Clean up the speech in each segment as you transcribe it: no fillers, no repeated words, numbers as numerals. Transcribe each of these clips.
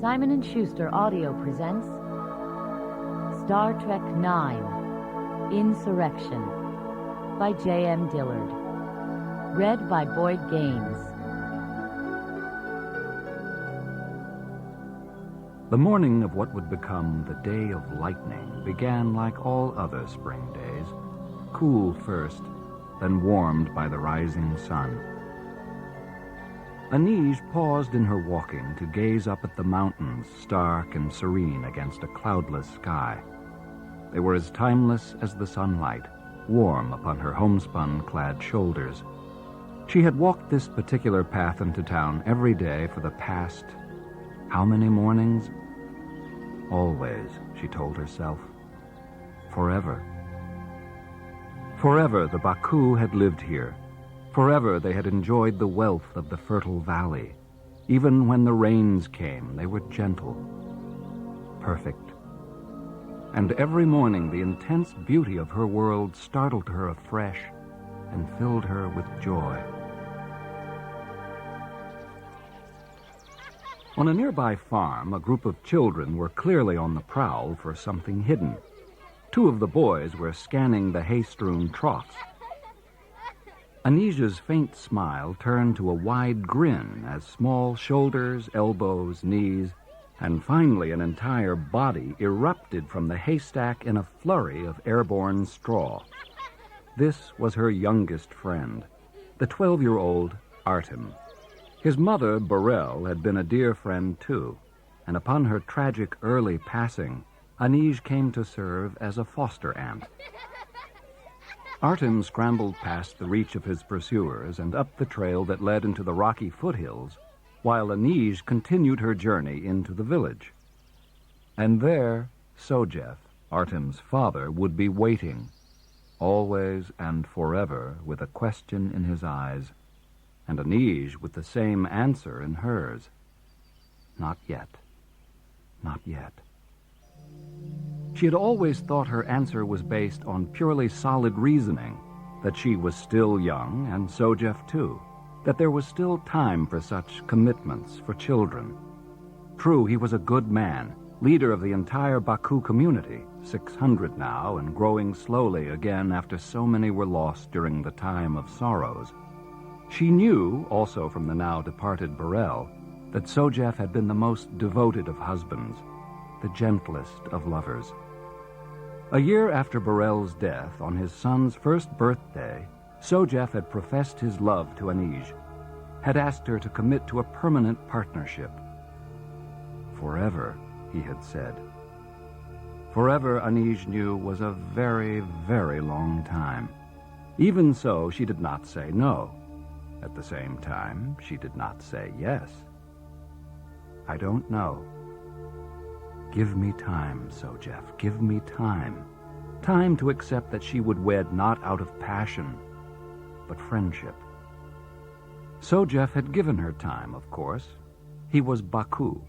Simon & Schuster Audio presents Star Trek IX, Insurrection by J.M. Dillard. Read by Boyd Gaines. The morning of what would become the Day of Lightning began like all other spring days, cool first, then warmed by the rising sun. Anij paused in her walking to gaze up at the mountains, stark and serene against a cloudless sky. They were as timeless as the sunlight, warm upon her homespun-clad shoulders. She had walked this particular path into town every day for the past, how many mornings? Always, she told herself. Forever. Forever the Baku had lived here. Forever they had enjoyed the wealth of the fertile valley. Even when the rains came, they were gentle, perfect. And every morning the intense beauty of her world startled her afresh and filled her with joy. On a nearby farm, a group of children were clearly on the prowl for something hidden. Two of the boys were scanning the hay-strewn troughs. Anij's faint smile turned to a wide grin as small shoulders, elbows, knees, and finally an entire body erupted from the haystack in a flurry of airborne straw. This was her youngest friend, the 12-year-old Artem. His mother, Burrell, had been a dear friend too, and upon her tragic early passing, Anij came to serve as a foster aunt. Artem scrambled past the reach of his pursuers and up the trail that led into the rocky foothills, while Anij continued her journey into the village. And there, Sojef, Artem's father, would be waiting, always and forever, with a question in his eyes, and Anij with the same answer in hers. Not yet. Not yet. She had always thought her answer was based on purely solid reasoning, that she was still young, and Sojef too, that there was still time for such commitments for children. True, he was a good man, leader of the entire Baku community, 600 now, and growing slowly again after so many were lost during the time of sorrows. She knew, also from the now departed Burrell, that Sojef had been the most devoted of husbands, the gentlest of lovers. A year after Burrell's death, on his son's first birthday, Sojef had professed his love to Anij, had asked her to commit to a permanent partnership. Forever, he had said. Forever, Anij knew, was a very, very long time. Even so, she did not say no. At the same time, she did not say yes. I don't know. Give me time, Sojef, give me time. Time to accept that she would wed not out of passion, but friendship. Sojef had given her time, of course. He was Baku,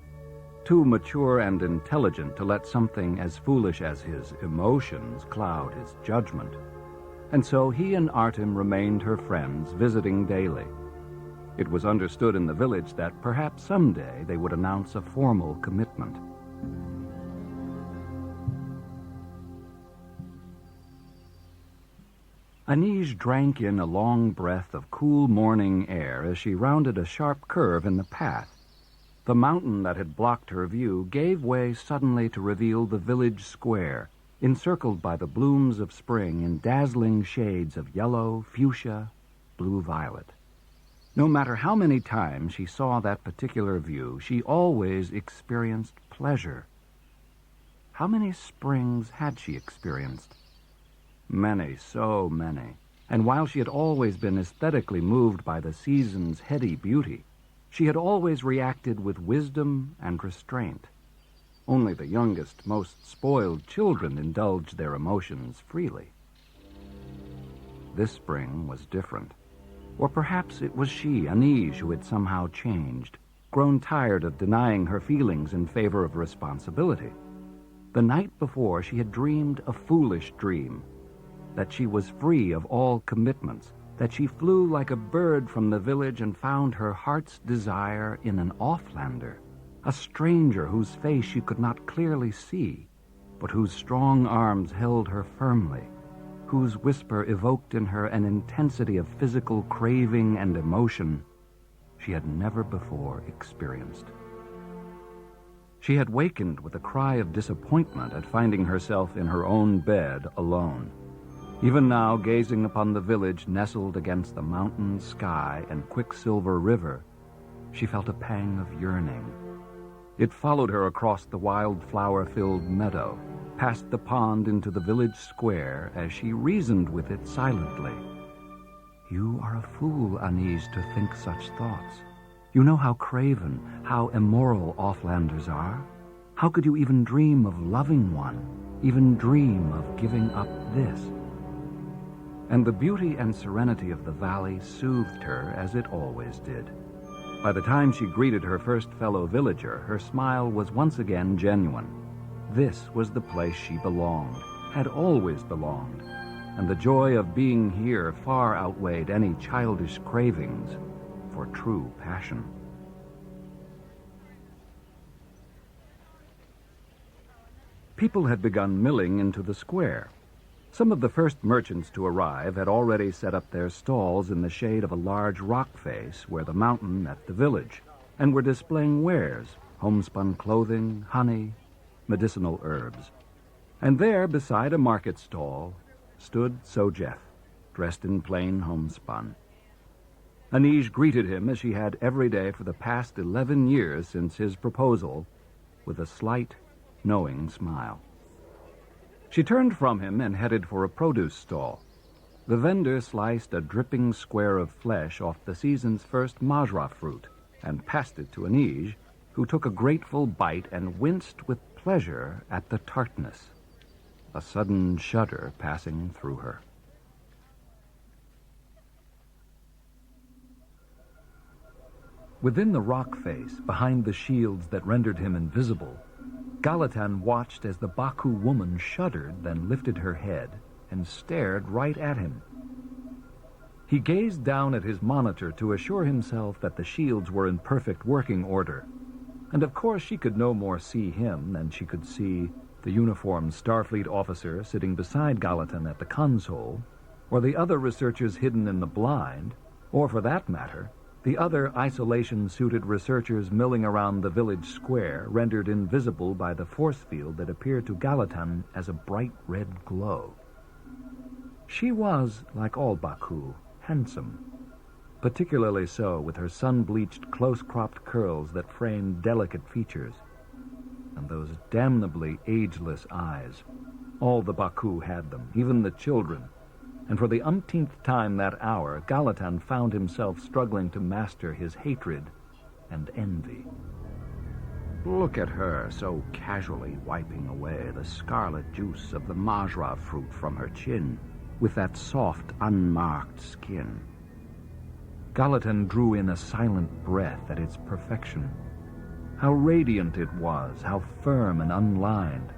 too mature and intelligent to let something as foolish as his emotions cloud his judgment. And so he and Artem remained her friends, visiting daily. It was understood in the village that perhaps someday they would announce a formal commitment. Anij drank in a long breath of cool morning air as she rounded a sharp curve in the path. The mountain that had blocked her view gave way suddenly to reveal the village square, encircled by the blooms of spring in dazzling shades of yellow, fuchsia, blue-violet. No matter how many times she saw that particular view, she always experienced pleasure. How many springs had she experienced? Many, so many. And while she had always been aesthetically moved by the season's heady beauty, she had always reacted with wisdom and restraint. Only the youngest, most spoiled children indulged their emotions freely. This spring was different. Or perhaps it was she, Anij, who had somehow changed, grown tired of denying her feelings in favor of responsibility. The night before, she had dreamed a foolish dream, that she was free of all commitments, that she flew like a bird from the village and found her heart's desire in an offlander, a stranger whose face she could not clearly see, but whose strong arms held her firmly, whose whisper evoked in her an intensity of physical craving and emotion she had never before experienced. She had wakened with a cry of disappointment at finding herself in her own bed alone. Even now, gazing upon the village nestled against the mountain sky and quicksilver river, she felt a pang of yearning. It followed her across the wildflower-filled meadow, past the pond into the village square, as she reasoned with it silently. "You are a fool, Anise, to think such thoughts. You know how craven, how immoral offlanders are. How could you even dream of loving one, even dream of giving up this?" And the beauty and serenity of the valley soothed her as it always did. By the time she greeted her first fellow villager, her smile was once again genuine. This was the place she belonged, had always belonged, and the joy of being here far outweighed any childish cravings for true passion. People had begun milling into the square. Some of the first merchants to arrive had already set up their stalls in the shade of a large rock face where the mountain met the village, and were displaying wares, homespun clothing, honey, medicinal herbs. And there, beside a market stall, stood Sojeth, dressed in plain homespun. Anise greeted him as she had every day for the past 11 years since his proposal, with a slight, knowing smile. She turned from him and headed for a produce stall. The vendor sliced a dripping square of flesh off the season's first majra fruit and passed it to Anise, who took a grateful bite and winced with pleasure at the tartness, a sudden shudder passing through her. Within the rock face, behind the shields that rendered him invisible, Galatan watched as the Baku woman shuddered, then lifted her head and stared right at him. He gazed down at his monitor to assure himself that the shields were in perfect working order, and of course she could no more see him than she could see the uniformed Starfleet officer sitting beside Galatan at the console, or the other researchers hidden in the blind, or, for that matter, the other isolation-suited researchers milling around the village square, rendered invisible by the force field that appeared to Galatan as a bright red glow. She was, like all Baku, handsome, particularly so with her sun-bleached, close-cropped curls that framed delicate features, and those damnably ageless eyes. All the Baku had them, even the children, and for the umpteenth time that hour, Galatan found himself struggling to master his hatred and envy. Look at her, so casually wiping away the scarlet juice of the majra fruit from her chin, with that soft, unmarked skin. Galatan drew in a silent breath at its perfection. How radiant it was, how firm and unlined,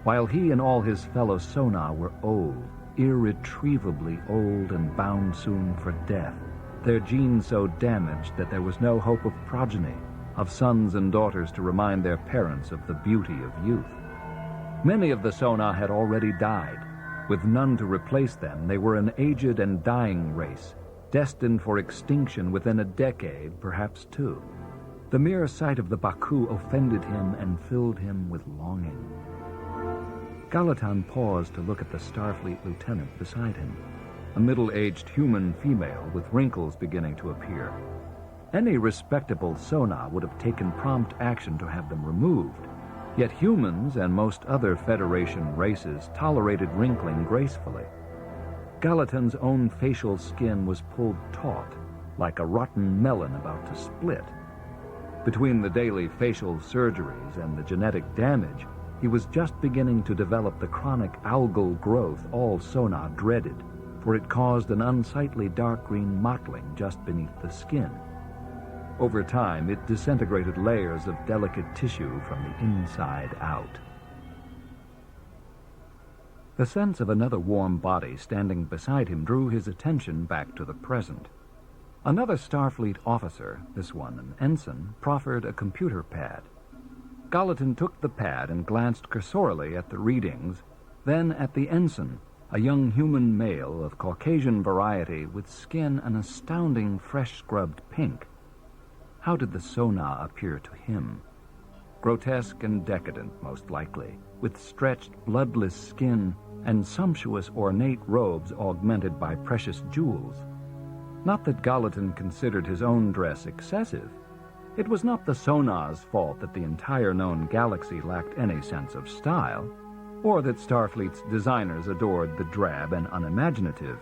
while he and all his fellow Sona were old, irretrievably old and bound soon for death, their genes so damaged that there was no hope of progeny, of sons and daughters to remind their parents of the beauty of youth. Many of the Sona had already died. With none to replace them, they were an aged and dying race, destined for extinction within a decade, perhaps two. The mere sight of the Baku offended him and filled him with longing. Galatan paused to look at the Starfleet lieutenant beside him, a middle-aged human female with wrinkles beginning to appear. Any respectable Sona would have taken prompt action to have them removed, yet humans and most other Federation races tolerated wrinkling gracefully. Galatan's own facial skin was pulled taut, like a rotten melon about to split. Between the daily facial surgeries and the genetic damage, he was just beginning to develop the chronic algal growth all Sona dreaded, for it caused an unsightly dark green mottling just beneath the skin. Over time, it disintegrated layers of delicate tissue from the inside out. The sense of another warm body standing beside him drew his attention back to the present. Another Starfleet officer, this one an ensign, proffered a computer pad. Gallatin took the pad and glanced cursorily at the readings, then at the ensign, a young human male of Caucasian variety with skin an astounding fresh-scrubbed pink. How did the Sona appear to him? Grotesque and decadent, most likely, with stretched, bloodless skin and sumptuous, ornate robes augmented by precious jewels. Not that Gallatin considered his own dress excessive. It was not the Sona's fault that the entire known galaxy lacked any sense of style, or that Starfleet's designers adored the drab and unimaginative.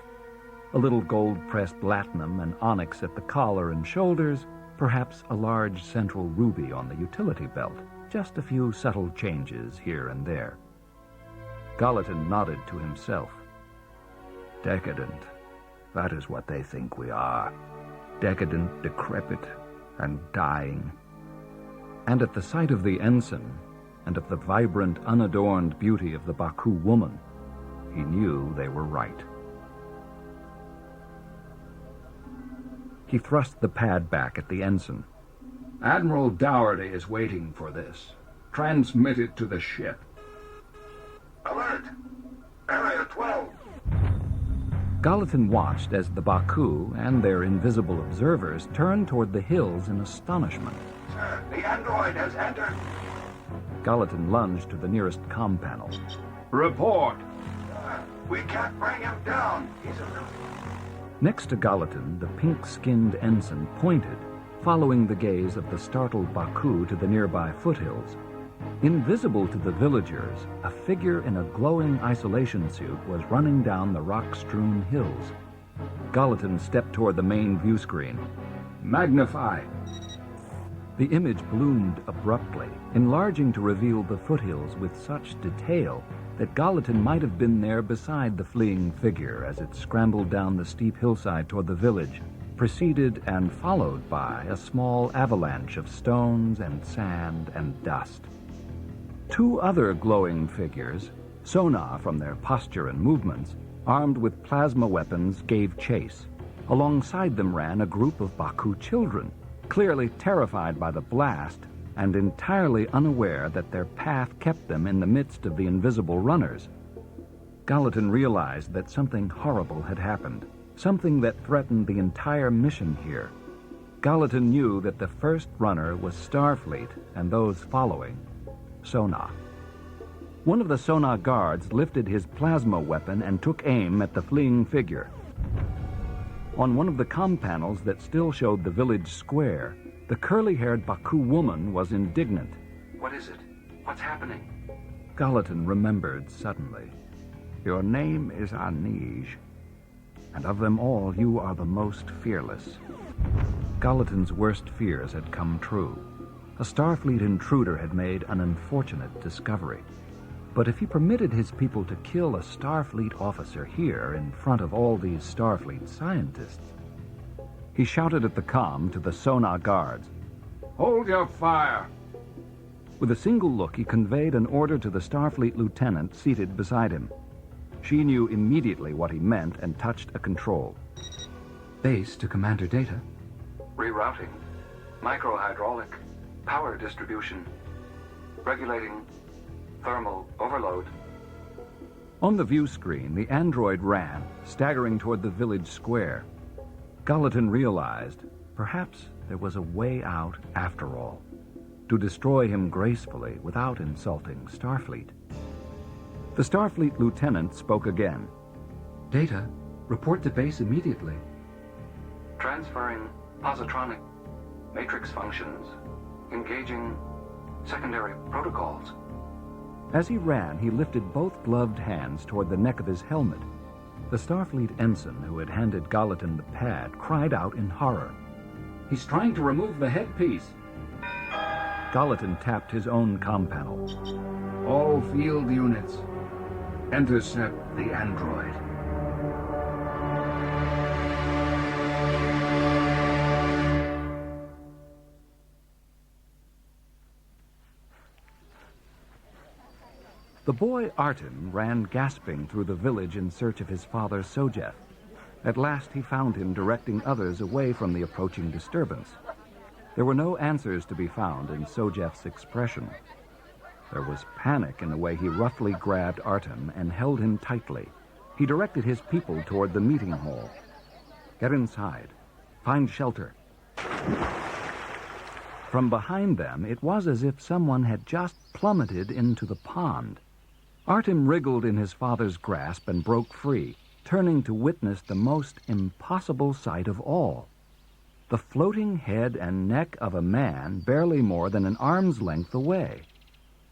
A little gold-pressed latinum and onyx at the collar and shoulders, perhaps a large central ruby on the utility belt, just a few subtle changes here and there. Gallatin nodded to himself. Decadent. That is what they think we are. Decadent, decrepit, and dying. And at the sight of the ensign, and of the vibrant, unadorned beauty of the Baku woman, he knew they were right. He thrust the pad back at the ensign. Admiral Dougherty is waiting for this. Transmit it to the ship. Alert! Area 12! Gallatin watched as the Baku and their invisible observers turned toward the hills in astonishment. Sir, the android has entered. Gallatin lunged to the nearest comm panel. Report! We can't bring him down. He's a... Next to Gallatin, the pink-skinned ensign pointed, following the gaze of the startled Baku to the nearby foothills. Invisible to the villagers, a figure in a glowing isolation suit was running down the rock-strewn hills. Gallatin stepped toward the main view screen. Magnify! The image bloomed abruptly, enlarging to reveal the foothills with such detail that Gallatin might have been there beside the fleeing figure as it scrambled down the steep hillside toward the village, preceded and followed by a small avalanche of stones and sand and dust. Two other glowing figures, Sona from their posture and movements, armed with plasma weapons, gave chase. Alongside them ran a group of Baku children, clearly terrified by the blast and entirely unaware that their path kept them in the midst of the invisible runners. Gallatin realized that something horrible had happened, something that threatened the entire mission here. Gallatin knew that the first runner was Starfleet, and those following, Sona. One of the Sona guards lifted his plasma weapon and took aim at the fleeing figure. On one of the comm panels that still showed the village square, the curly-haired Baku woman was indignant. What is it? What's happening? Gallatin remembered suddenly. Your name is Anij, and of them all you are the most fearless. Gallatin's worst fears had come true. A Starfleet intruder had made an unfortunate discovery. But if he permitted his people to kill a Starfleet officer here in front of all these Starfleet scientists... He shouted at the comm to the Sona guards. Hold your fire! With a single look, he conveyed an order to the Starfleet lieutenant seated beside him. She knew immediately what he meant and touched a control. Base to Commander Data. Rerouting. Microhydraulic. Power distribution. Regulating. Thermal overload. On the view screen, the android ran, staggering toward the village square. Gallatin realized perhaps there was a way out after all, to destroy him gracefully without insulting Starfleet. The Starfleet lieutenant spoke again. Data, report to base immediately. Transferring positronic matrix functions. Engaging secondary protocols. As he ran, he lifted both gloved hands toward the neck of his helmet. The Starfleet ensign who had handed Gallatin the pad cried out in horror. He's trying to remove the headpiece. Gallatin tapped his own comm panel. All field units, intercept the android. The boy Artem ran gasping through the village in search of his father Sojeff. At last he found him directing others away from the approaching disturbance. There were no answers to be found in Sojeff's expression. There was panic in the way he roughly grabbed Artem and held him tightly. He directed his people toward the meeting hall. Get inside. Find shelter. From behind them, it was as if someone had just plummeted into the pond. Artem wriggled in his father's grasp and broke free, turning to witness the most impossible sight of all. The floating head and neck of a man barely more than an arm's length away.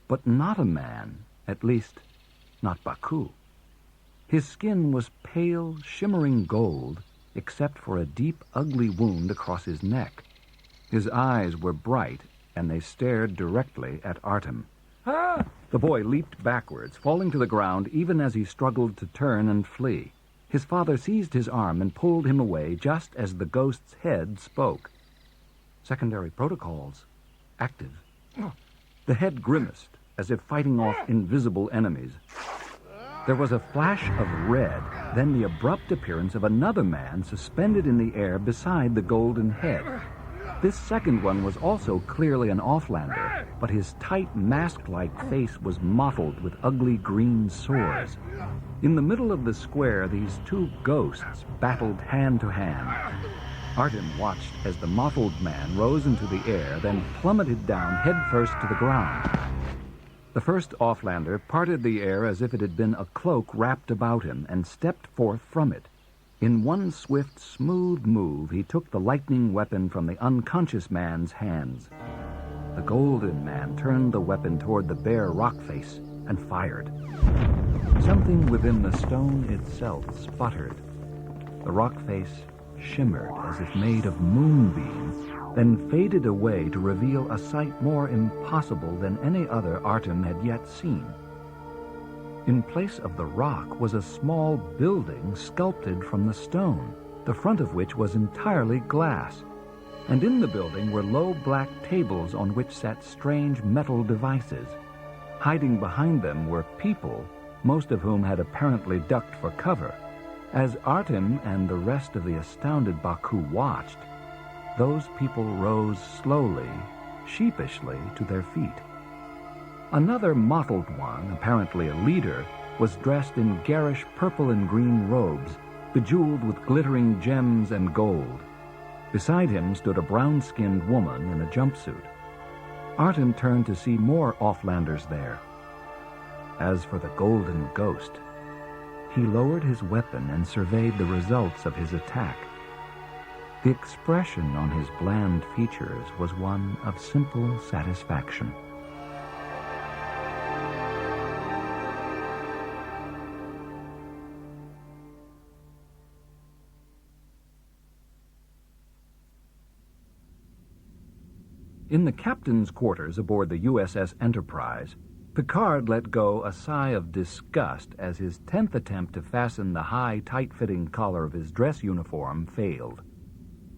But not a man, at least not Baku. His skin was pale, shimmering gold, except for a deep, ugly wound across his neck. His eyes were bright, and they stared directly at Artem. Ah! The boy leaped backwards, falling to the ground even as he struggled to turn and flee. His father seized his arm and pulled him away just as the ghost's head spoke. Secondary protocols active. The head grimaced, as if fighting off invisible enemies. There was a flash of red, then the abrupt appearance of another man suspended in the air beside the golden head. This second one was also clearly an offlander, but his tight, mask-like face was mottled with ugly green sores. In the middle of the square, these two ghosts battled hand to hand. Artem watched as the mottled man rose into the air, then plummeted down headfirst to the ground. The first offlander parted the air as if it had been a cloak wrapped about him and stepped forth from it. In one swift, smooth move, he took the lightning weapon from the unconscious man's hands. The golden man turned the weapon toward the bare rock face and fired. Something within the stone itself sputtered. The rock face shimmered as if made of moonbeams, then faded away to reveal a sight more impossible than any other Artem had yet seen. In place of the rock was a small building sculpted from the stone, the front of which was entirely glass. And in the building were low black tables on which sat strange metal devices. Hiding behind them were people, most of whom had apparently ducked for cover. As Artem and the rest of the astounded Baku watched, those people rose slowly, sheepishly to their feet. Another mottled one, apparently a leader, was dressed in garish purple and green robes, bejeweled with glittering gems and gold. Beside him stood a brown-skinned woman in a jumpsuit. Artem turned to see more offlanders there. As for the golden ghost, he lowered his weapon and surveyed the results of his attack. The expression on his bland features was one of simple satisfaction. In the captain's quarters aboard the USS Enterprise, Picard let go a sigh of disgust as his 10th attempt to fasten the high, tight-fitting collar of his dress uniform failed.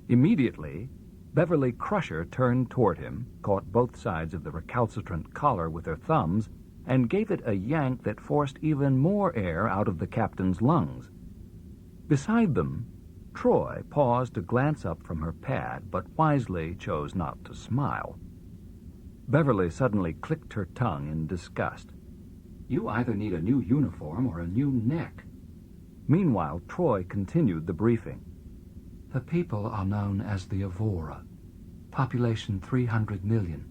Immediately, Beverly Crusher turned toward him, caught both sides of the recalcitrant collar with her thumbs, and gave it a yank that forced even more air out of the captain's lungs. Beside them, Troy paused to glance up from her pad, but wisely chose not to smile. Beverly suddenly clicked her tongue in disgust. You either need a new uniform or a new neck. Meanwhile, Troy continued the briefing. The people are known as the Evora. Population 300 million.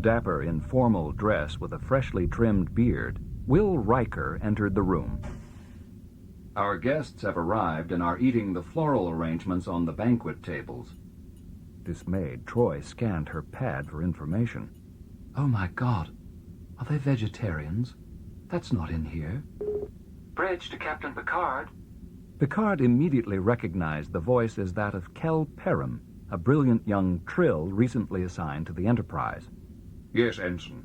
Dapper in formal dress with a freshly trimmed beard, Will Riker entered the room. Our guests have arrived and are eating the floral arrangements on the banquet tables. Dismayed, Troy scanned her pad for information. Oh my God. Are they vegetarians? That's not in here. Bridge to Captain Picard. Picard immediately recognized the voice as that of Kel Perham, a brilliant young Trill recently assigned to the Enterprise. Yes, Ensign.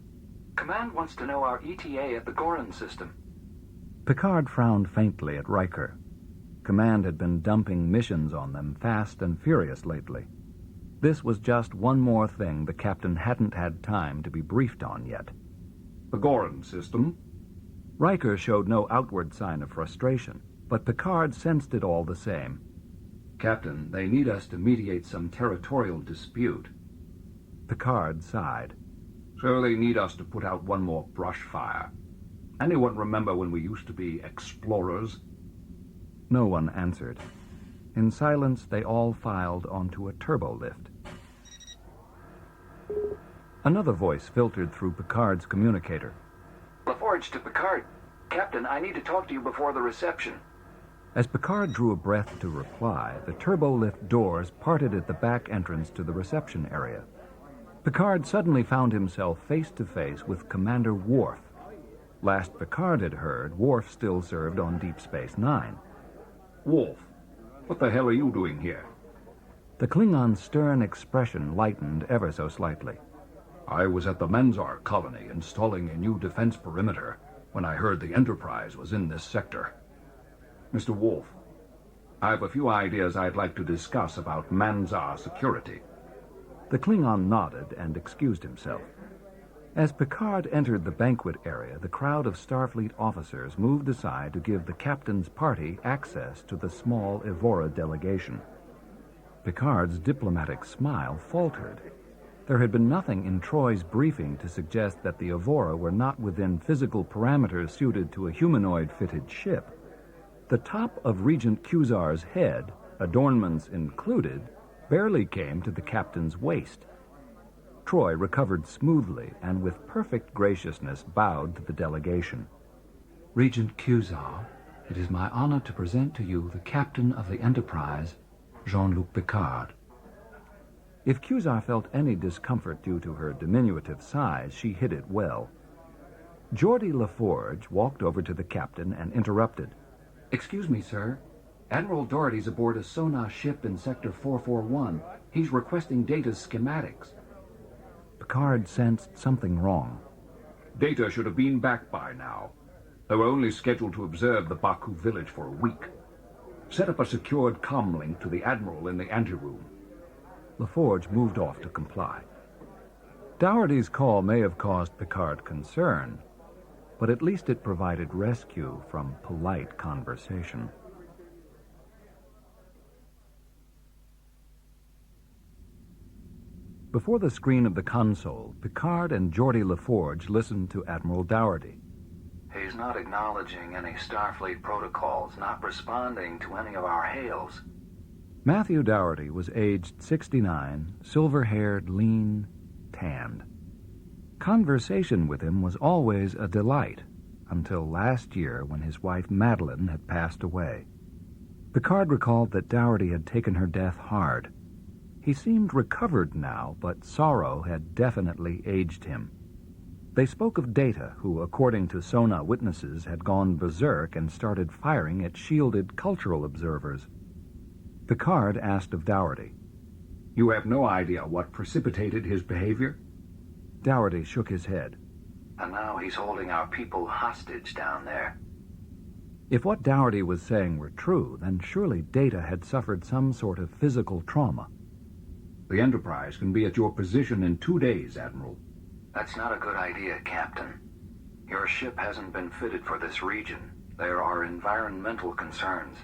Command wants to know our ETA at the Goran system. Picard frowned faintly at Riker. Command had been dumping missions on them fast and furious lately. This was just one more thing the captain hadn't had time to be briefed on yet. The Goran system? Riker showed no outward sign of frustration, but Picard sensed it all the same. Captain, they need us to mediate some territorial dispute. Picard sighed. So they need us to put out one more brush fire. Anyone remember when we used to be explorers? No one answered. In silence, they all filed onto a turbolift. Another voice filtered through Picard's communicator. LaForge to Picard. Captain, I need to talk to you before the reception. As Picard drew a breath to reply, the turbolift doors parted at the back entrance to the reception area. Picard suddenly found himself face to face with Commander Worf. Last Picard had heard, Worf still served on Deep Space Nine. Worf, what the hell are you doing here? The Klingon's stern expression lightened ever so slightly. I was at the Manzar colony installing a new defense perimeter when I heard the Enterprise was in this sector. Mr. Worf, I have a few ideas I'd like to discuss about Manzar security. The Klingon nodded and excused himself. As Picard entered the banquet area, the crowd of Starfleet officers moved aside to give the captain's party access to the small Evora delegation. Picard's diplomatic smile faltered. There had been nothing in Troy's briefing to suggest that the Evora were not within physical parameters suited to a humanoid-fitted ship. The top of Regent Cusar's head, adornments included, barely came to the captain's waist. Troy recovered smoothly and with perfect graciousness bowed to the delegation. Regent Cusar, it is my honor to present to you the captain of the Enterprise, Jean-Luc Picard. If Cusar felt any discomfort due to her diminutive size, she hid it well. Geordi LaForge walked over to the captain and interrupted. Excuse me, sir. Admiral Doherty's aboard a Sona ship in Sector 441. He's requesting Data's schematics. Picard sensed something wrong. Data should have been back by now. They were only scheduled to observe the Baku village for a week. Set up a secured comm link to the Admiral in the anteroom. LaForge moved off to comply. Dougherty's call may have caused Picard concern, but at least it provided rescue from polite conversation. Before the screen of the console, Picard and Geordi LaForge listened to Admiral Dougherty. He's not acknowledging any Starfleet protocols, not responding to any of our hails. Matthew Dougherty was aged 69, silver-haired, lean, tanned. Conversation with him was always a delight, until last year when his wife Madeline had passed away. Picard recalled that Dougherty had taken her death hard. He seemed recovered now, but sorrow had definitely aged him. They spoke of Data, who, according to Sona witnesses, had gone berserk and started firing at shielded cultural observers. Picard asked of Dougherty. You have no idea what precipitated his behavior? Dougherty shook his head. And now he's holding our people hostage down there. If what Dougherty was saying were true, then surely Data had suffered some sort of physical trauma. The Enterprise can be at your position in 2 days, Admiral. That's not a good idea, Captain. Your ship hasn't been fitted for this region. There are environmental concerns.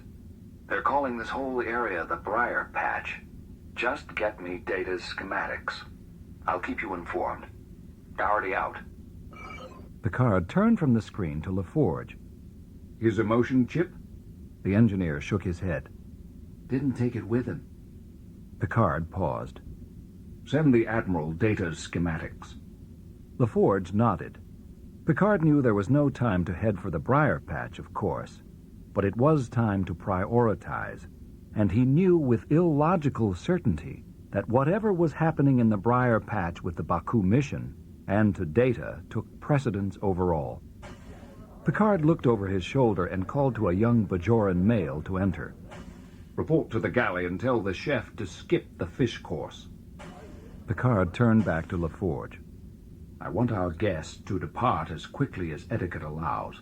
They're calling this whole area the Briar Patch. Just get me Data's schematics. I'll keep you informed. Dougherty out. Picard turned from the screen to LaForge. His emotion chip? The engineer shook his head. Didn't take it with him. Picard paused. Send the Admiral Data's schematics. LaForge nodded. Picard knew there was no time to head for the Briar Patch, of course, but it was time to prioritize, and he knew with illogical certainty that whatever was happening in the Briar Patch with the Baku mission and to Data took precedence over all. Picard looked over his shoulder and called to a young Bajoran male to enter. Report to the galley and tell the chef to skip the fish course. Picard turned back to LaForge. I want our guests to depart as quickly as etiquette allows.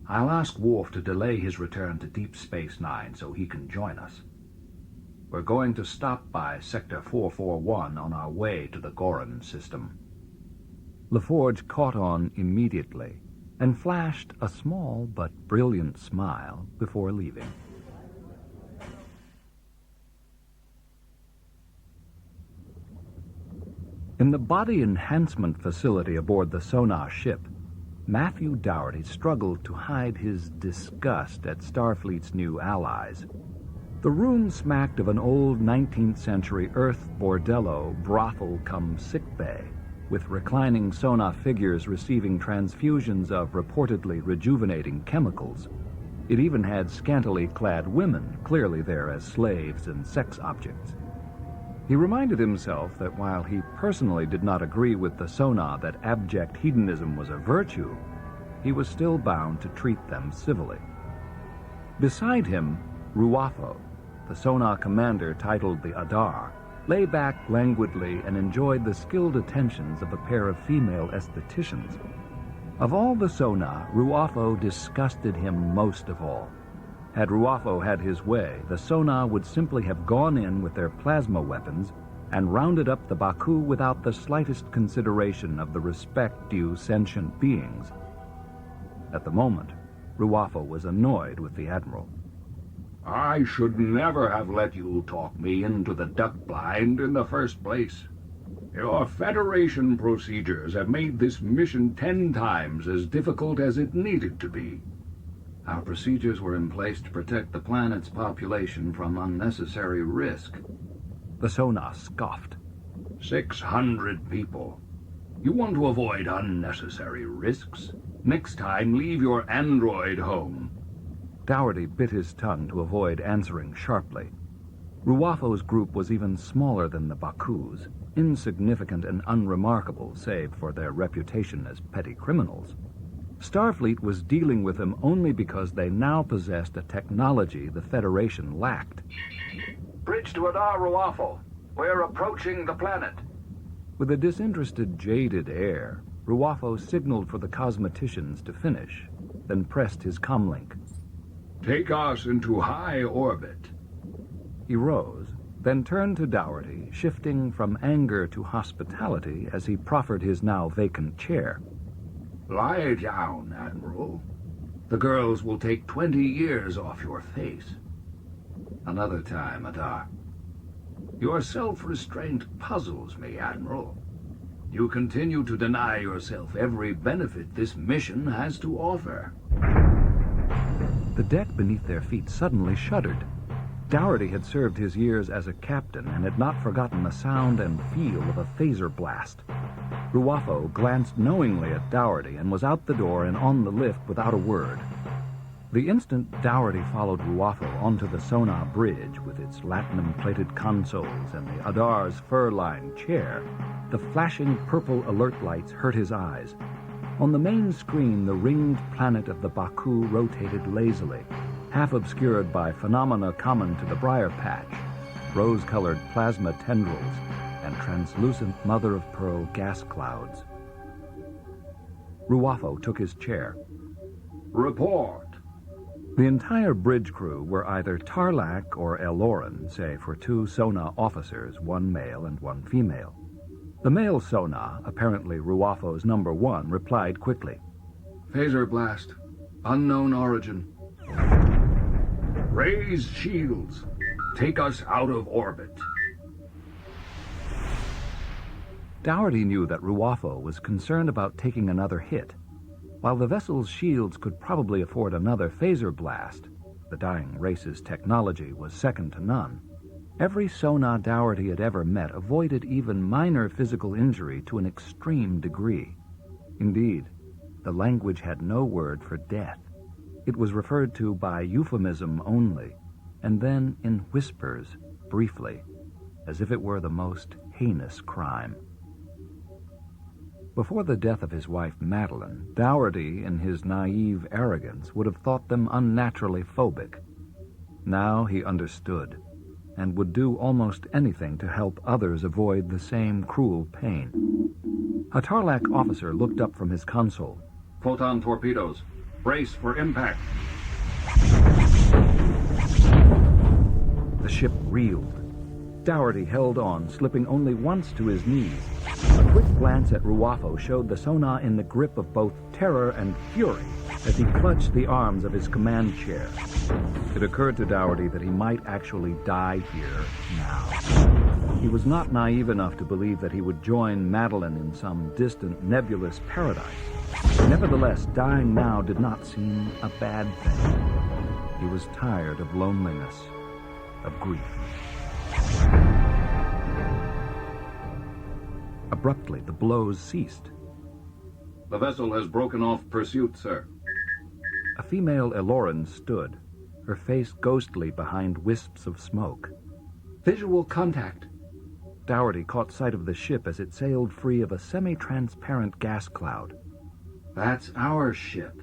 I'll ask Worf to delay his return to Deep Space Nine so he can join us. We're going to stop by Sector 441 on our way to the Goran system. LaForge caught on immediately and flashed a small but brilliant smile before leaving. In the body enhancement facility aboard the sonar ship, Matthew Dougherty struggled to hide his disgust at Starfleet's new allies. The room smacked of an old 19th century Earth bordello brothel cum sickbay, with reclining sonar figures receiving transfusions of reportedly rejuvenating chemicals. It even had scantily clad women, clearly there as slaves and sex objects. He reminded himself that while he personally did not agree with the sonar that abject hedonism was a virtue, he was still bound to treat them civilly. Beside him, Ruafo, the sonar commander titled the Adar, lay back languidly and enjoyed the skilled attentions of a pair of female estheticians. Of all the sonar, Ruafo disgusted him most of all. Had Ruafo had his way, the sonar would simply have gone in with their plasma weapons and rounded up the Baku without the slightest consideration of the respect due sentient beings. At the moment, Ruafo was annoyed with the Admiral. I should never have let you talk me into the duck blind in the first place. Your Federation procedures have made this mission 10 times as difficult as it needed to be. Our procedures were in place to protect the planet's population from unnecessary risk. The sonar scoffed. 600 people. You want to avoid unnecessary risks? Next time, leave your android home. Dougherty bit his tongue to avoid answering sharply. Ruafo's group was even smaller than the Baku's, insignificant and unremarkable save for their reputation as petty criminals. Starfleet was dealing with them only because they now possessed a technology the Federation lacked. Bridge to Adar, Ruafo. We're approaching the planet. With a disinterested, jaded air, Ruafo signaled for the cosmeticians to finish, then pressed his comlink. Take us into high orbit. He rose, then turned to Dougherty, shifting from anger to hospitality as he proffered his now vacant chair. Lie down, Admiral. The girls will take 20 years off your face. Another time, Adar. Your self-restraint puzzles me, Admiral. You continue to deny yourself every benefit this mission has to offer. The deck beneath their feet suddenly shuddered. Dougherty had served his years as a captain and had not forgotten the sound and feel of a phaser blast. Ruafo glanced knowingly at Dougherty and was out the door and on the lift without a word. The instant Dougherty followed Ruafo onto the sonar bridge with its latinum-plated consoles and the Adar's fur-lined chair, the flashing purple alert lights hurt his eyes. On the main screen, the ringed planet of the Baku rotated lazily, half obscured by phenomena common to the briar patch, rose-colored plasma tendrils, and translucent mother-of-pearl gas clouds. Ruafo took his chair. Report. The entire bridge crew were either Tarlac or Eloran, save for 2 Sona officers, 1 male and 1 female. The male Sona, apparently Ruafo's number 1, replied quickly. Phaser blast. Unknown origin. Raise shields. Take us out of orbit. Dougherty knew that Ruafo was concerned about taking another hit. While the vessel's shields could probably afford another phaser blast, the dying race's technology was second to none. Every Sona Dougherty had ever met avoided even minor physical injury to an extreme degree. Indeed, the language had no word for death. It was referred to by euphemism only, and then in whispers, briefly, as if it were the most heinous crime. Before the death of his wife, Madeline, Dougherty, in his naive arrogance, would have thought them unnaturally phobic. Now he understood, and would do almost anything to help others avoid the same cruel pain. A Tarlac officer looked up from his console. Photon torpedoes. Brace for impact. The ship reeled. Dougherty held on, slipping only once to his knees. A quick glance at Ruafo showed the sonar in the grip of both terror and fury. as he clutched the arms of his command chair. It occurred to Dougherty that he might actually die here now. He was not naive enough to believe that he would join Madeline in some distant nebulous paradise. Nevertheless, dying now did not seem a bad thing. He was tired of loneliness, of grief. Abruptly, the blows ceased. The vessel has broken off pursuit, sir. A female Eloran stood, her face ghostly behind wisps of smoke. Visual contact. Dougherty caught sight of the ship as it sailed free of a semi-transparent gas cloud. That's our ship.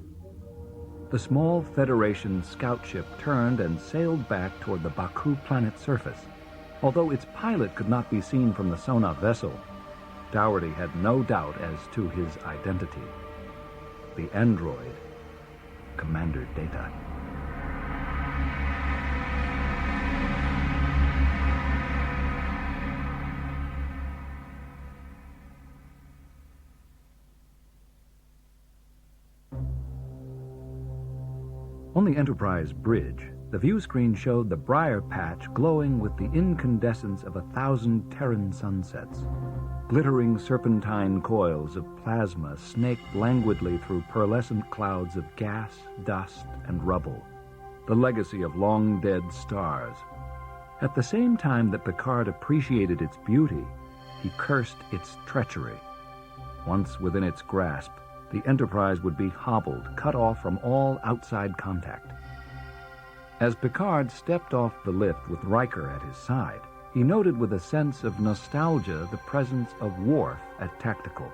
The small Federation scout ship turned and sailed back toward the Baku planet's surface. Although its pilot could not be seen from the sonar vessel, Dougherty had no doubt as to his identity. The android, Commander Data. On the Enterprise bridge, the view screen showed the Briar Patch glowing with the incandescence of 1,000 Terran sunsets. Glittering serpentine coils of plasma snaked languidly through pearlescent clouds of gas, dust, and rubble, the legacy of long-dead stars. At the same time that Picard appreciated its beauty, he cursed its treachery. Once within its grasp, the Enterprise would be hobbled, cut off from all outside contact. As Picard stepped off the lift with Riker at his side, he noted with a sense of nostalgia the presence of Worf at Tactical.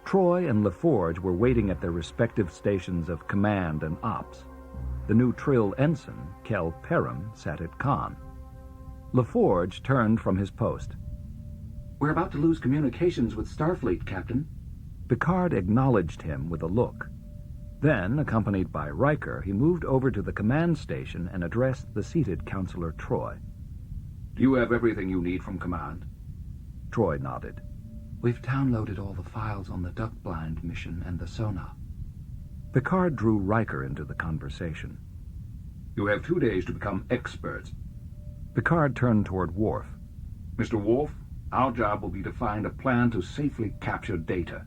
Troy and LaForge were waiting at their respective stations of command and ops. The new Trill ensign, Kel Perham, sat at Con. LaForge turned from his post. We're about to lose communications with Starfleet, Captain. Picard acknowledged him with a look. Then, accompanied by Riker, he moved over to the command station and addressed the seated Counselor Troy. Do you have everything you need from command? Troy nodded. We've downloaded all the files on the duck-blind mission and the sonar. Picard drew Riker into the conversation. You have 2 days to become experts. Picard turned toward Worf. Mr. Worf, our job will be to find a plan to safely capture Data.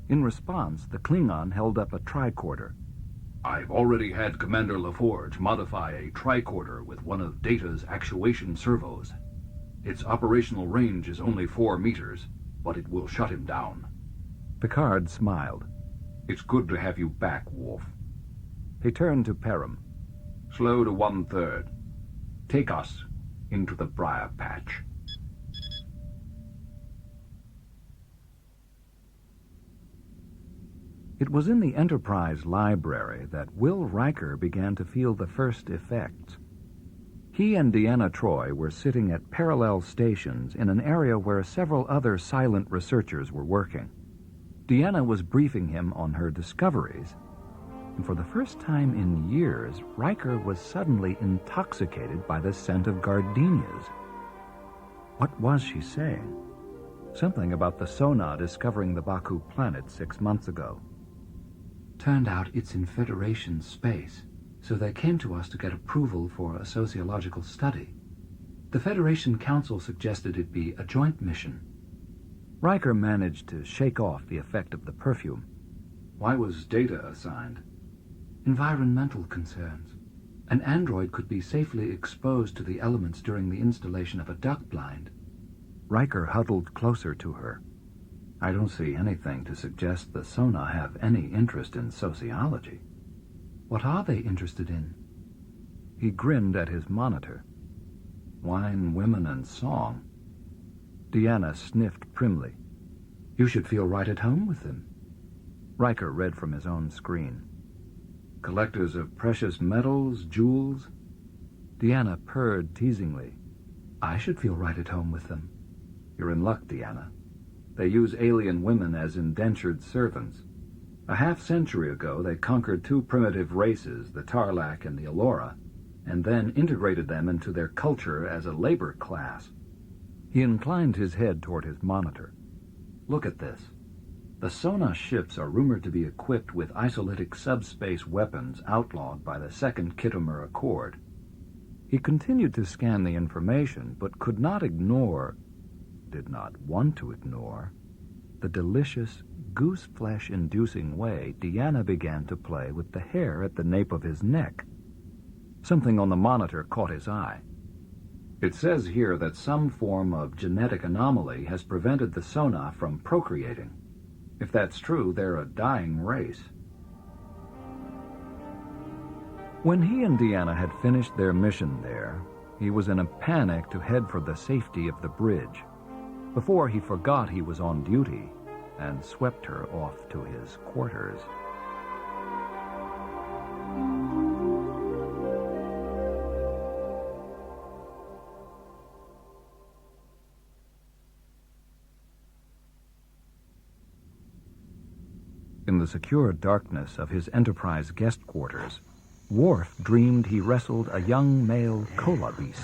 In response, the Klingon held up a tricorder. I've already had Commander LaForge modify a tricorder with one of Data's actuation servos. Its operational range is only 4 meters, but it will shut him down. Picard smiled. It's good to have you back, Worf. He turned to Perham. Slow to 1/3. Take us into the Briar Patch. It was in the Enterprise library that Will Riker began to feel the first effects. He and Deanna Troi were sitting at parallel stations in an area where several other silent researchers were working. Deanna was briefing him on her discoveries, and for the first time in years, Riker was suddenly intoxicated by the scent of gardenias. What was she saying? Something about the sonar discovering the Baku planet 6 months ago. Turned out it's in Federation space, so they came to us to get approval for a sociological study. The Federation Council suggested it be a joint mission. Riker managed to shake off the effect of the perfume. Why was Data assigned? Environmental concerns. An android could be safely exposed to the elements during the installation of a duck blind. Riker huddled closer to her. I don't see anything to suggest the Sona have any interest in sociology. What are they interested in? He grinned at his monitor. Wine, women, and song. Deanna sniffed primly. You should feel right at home with them. Riker read from his own screen. Collectors of precious metals, jewels. Deanna purred teasingly. I should feel right at home with them. You're in luck, Deanna. They use alien women as indentured servants. A half-century ago, they conquered 2 primitive races, the Tarlac and the Allura, and then integrated them into their culture as a labor class. He inclined his head toward his monitor. Look at this. The Sona ships are rumored to be equipped with isolytic subspace weapons outlawed by the Second Khitomer Accord. He continued to scan the information, but could not did not want to ignore, the delicious, goose-flesh-inducing way Deanna began to play with the hair at the nape of his neck. Something on the monitor caught his eye. It says here that some form of genetic anomaly has prevented the Sona from procreating. If that's true, they're a dying race. When he and Deanna had finished their mission there, he was in a panic to head for the safety of the bridge, before he forgot he was on duty and swept her off to his quarters. In the secure darkness of his Enterprise guest quarters, Worf dreamed he wrestled a young male koala beast.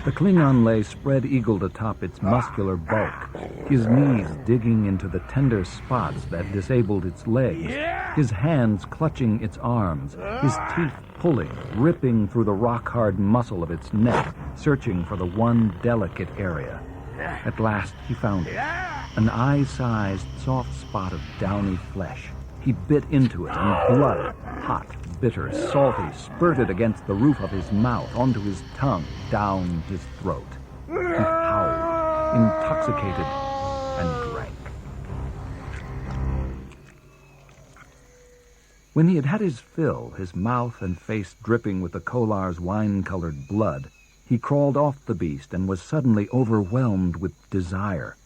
The Klingon lay spread-eagled atop its muscular bulk, his knees digging into the tender spots that disabled its legs, his hands clutching its arms, his teeth pulling, ripping through the rock-hard muscle of its neck, searching for the one delicate area. At last he found it, an eye-sized soft spot of downy flesh. He bit into it, and blood, hot, bitter, salty, spurted against the roof of his mouth, onto his tongue, down his throat. He howled, intoxicated, and drank. When he had had his fill, his mouth and face dripping with the Kolar's wine-colored blood, he crawled off the beast and was suddenly overwhelmed with desire.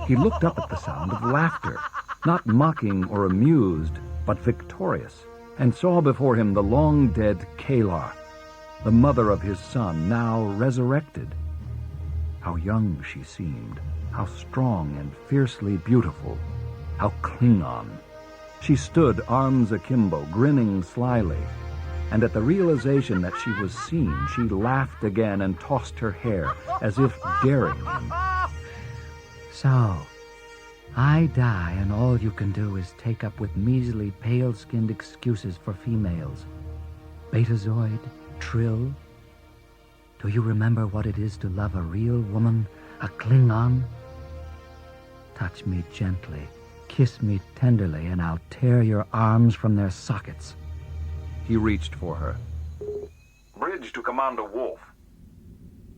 He looked up at the sound of laughter, not mocking or amused, but victorious, and saw before him the long-dead Kalar, the mother of his son, now resurrected. How young she seemed, how strong and fiercely beautiful, how Klingon. She stood, arms akimbo, grinning slyly, and at the realization that she was seen, she laughed again and tossed her hair, as if daring him. So, I die, and all you can do is take up with measly, pale-skinned excuses for females. Betazoid, Trill. Do you remember what it is to love a real woman, a Klingon? Touch me gently, kiss me tenderly, and I'll tear your arms from their sockets. He reached for her. Bridge to Commander Worf.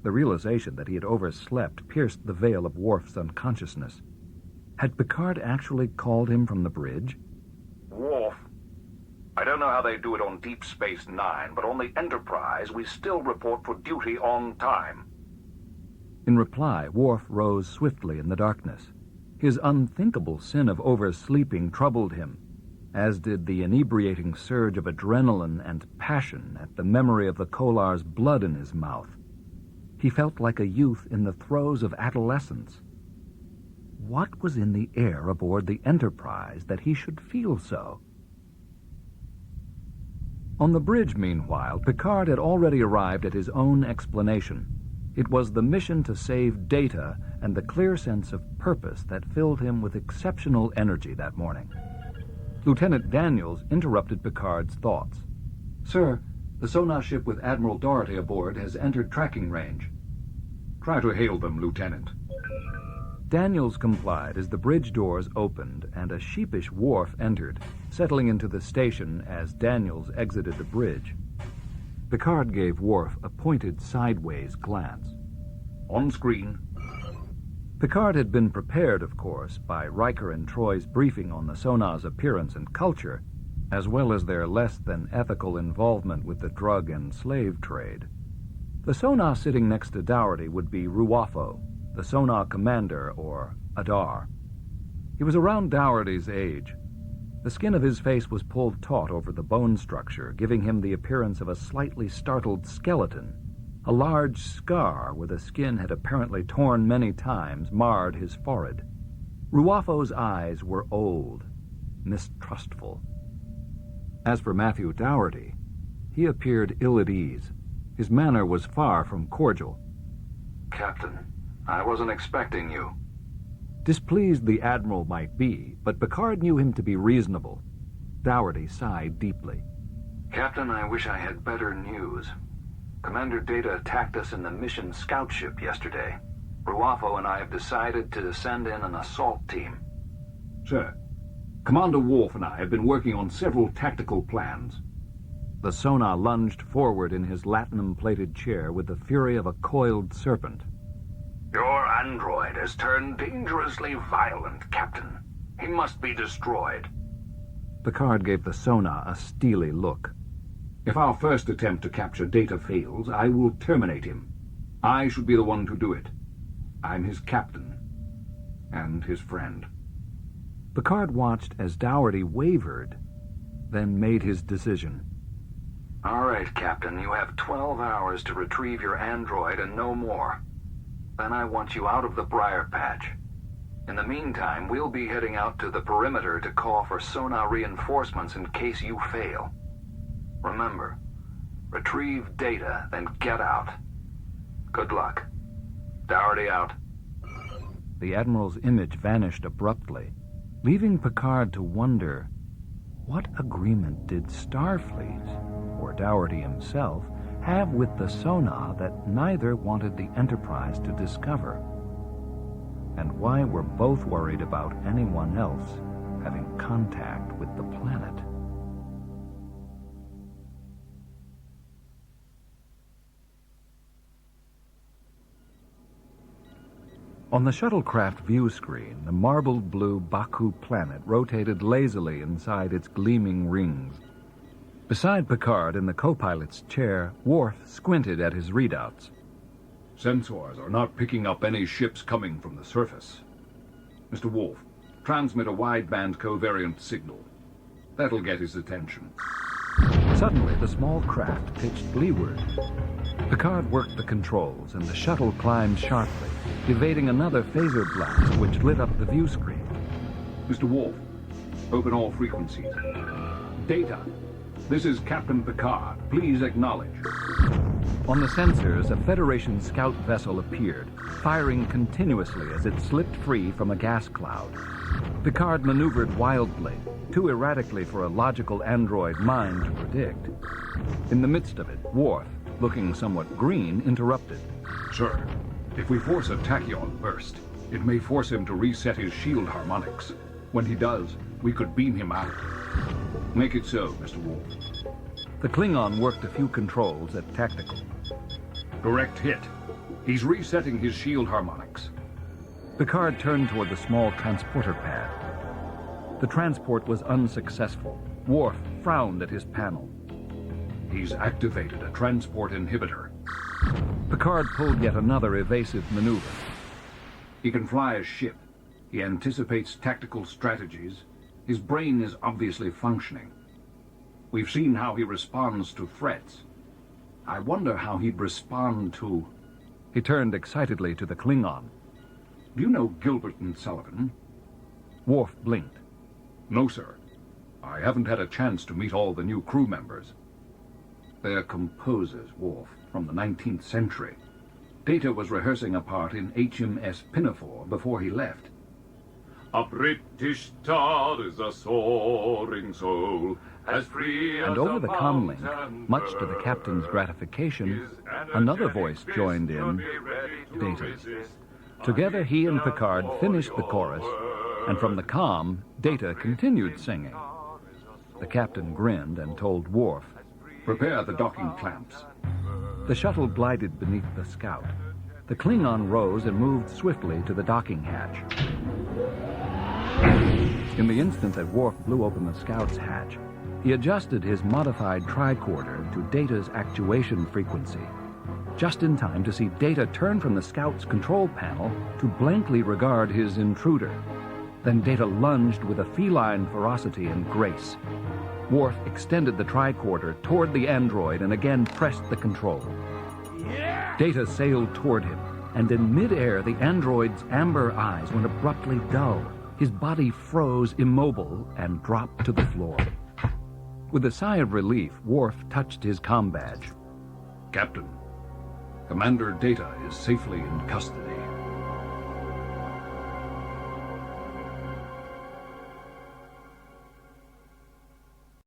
The realization that he had overslept pierced the veil of Worf's unconsciousness. Had Picard actually called him from the bridge? Worf, I don't know how they do it on Deep Space Nine, but on the Enterprise, we still report for duty on time. In reply, Worf rose swiftly in the darkness. His unthinkable sin of oversleeping troubled him, as did the inebriating surge of adrenaline and passion at the memory of the Kolar's blood in his mouth. He felt like a youth in the throes of adolescence. What was in the air aboard the Enterprise that he should feel so? On the bridge, meanwhile, Picard had already arrived at his own explanation. It was the mission to save Data and the clear sense of purpose that filled him with exceptional energy that morning. Lieutenant Daniels interrupted Picard's thoughts. Sir, the sonar ship with Admiral Doherty aboard has entered tracking range. Try to hail them, Lieutenant. Daniels complied as the bridge doors opened and a sheepish Worf entered, settling into the station as Daniels exited the bridge. Picard gave Worf a pointed sideways glance. On screen. Picard had been prepared, of course, by Riker and Troy's briefing on the Sonar's appearance and culture, as well as their less-than-ethical involvement with the drug and slave trade. The Sonar sitting next to Dougherty would be Ruafo, the Sonar commander, or Adar. He was around Dougherty's age. The skin of his face was pulled taut over the bone structure, giving him the appearance of a slightly startled skeleton. A large scar where the skin had apparently torn many times marred his forehead. Ruafo's eyes were old, mistrustful. As for Matthew Dougherty, he appeared ill at ease. His manner was far from cordial. Captain, I wasn't expecting you. Displeased the Admiral might be, but Picard knew him to be reasonable. Dougherty sighed deeply. Captain, I wish I had better news. Commander Data attacked us in the mission scout ship yesterday. Ruafo and I have decided to send in an assault team. Sir, Commander Worf and I have been working on several tactical plans. The Sona lunged forward in his latinum-plated chair with the fury of a coiled serpent. Your android has turned dangerously violent, Captain. He must be destroyed. Picard gave the Sona a steely look. If our first attempt to capture Data fails, I will terminate him. I should be the one to do it. I'm his captain. And his friend. Picard watched as Dougherty wavered, then made his decision. All right, Captain, you have 12 hours to retrieve your android and no more. Then I want you out of the Briar Patch. In the meantime, we'll be heading out to the perimeter to call for sonar reinforcements in case you fail. Remember, retrieve Data, then get out. Good luck. Dougherty out. The Admiral's image vanished abruptly, leaving Picard to wonder, what agreement did Starfleet, or Dougherty himself, have with the Sona that neither wanted the Enterprise to discover? And why were both worried about anyone else having contact with the planet? On the shuttlecraft view screen, the marbled blue Baku planet rotated lazily inside its gleaming rings. Beside Picard in the co-pilot's chair, Worf squinted at his readouts. Sensors are not picking up any ships coming from the surface. Mr. Worf, transmit a wideband covariant signal. That'll get his attention. Suddenly, the small craft pitched leeward. Picard worked the controls, and the shuttle climbed sharply, evading another phaser blast which lit up the view screen. Mr. Worf, open all frequencies. Data, this is Captain Picard. Please acknowledge. On the sensors, a Federation scout vessel appeared, firing continuously as it slipped free from a gas cloud. Picard maneuvered wildly, too erratically for a logical android mind to predict. In the midst of it, Worf, looking somewhat green, interrupted. Sir, if we force a tachyon burst, it may force him to reset his shield harmonics. When he does, we could beam him out. Make it so, Mr. Worf. The Klingon worked a few controls at tactical. Correct hit. He's resetting his shield harmonics. Picard turned toward the small transporter pad. The transport was unsuccessful. Worf frowned at his panel. He's activated a transport inhibitor. Picard pulled yet another evasive maneuver. He can fly a ship. He anticipates tactical strategies. His brain is obviously functioning. We've seen how he responds to threats. I wonder how he'd respond to... He turned excitedly to the Klingon. Do you know Gilbert and Sullivan? Worf blinked. No, sir. I haven't had a chance to meet all the new crew members. They're composers, Worf, from the 19th century. Data was rehearsing a part in HMS Pinafore before he left. A British star is a soaring soul, as free And as over a the comlink, mountain much to the captain's bird. gratification, His another energetic voice fist joined will in, be ready to Data's. resist Together he and Picard for finished the your chorus, word. and from the comm, Data continued singing. The captain grinned and told Worf. Prepare the docking clamps. The shuttle glided beneath the scout. The Klingon rose and moved swiftly to the docking hatch. In the instant that Worf blew open the scout's hatch, he adjusted his modified tricorder to Data's actuation frequency, just in time to see Data turn from the scout's control panel to blankly regard his intruder. Then Data lunged with a feline ferocity and grace. Worf extended the tricorder toward the android and again pressed the control. Data sailed toward him, and in midair the android's amber eyes went abruptly dull. His body froze immobile and dropped to the floor. With a sigh of relief, Worf touched his comm badge. Captain, Commander Data is safely in custody.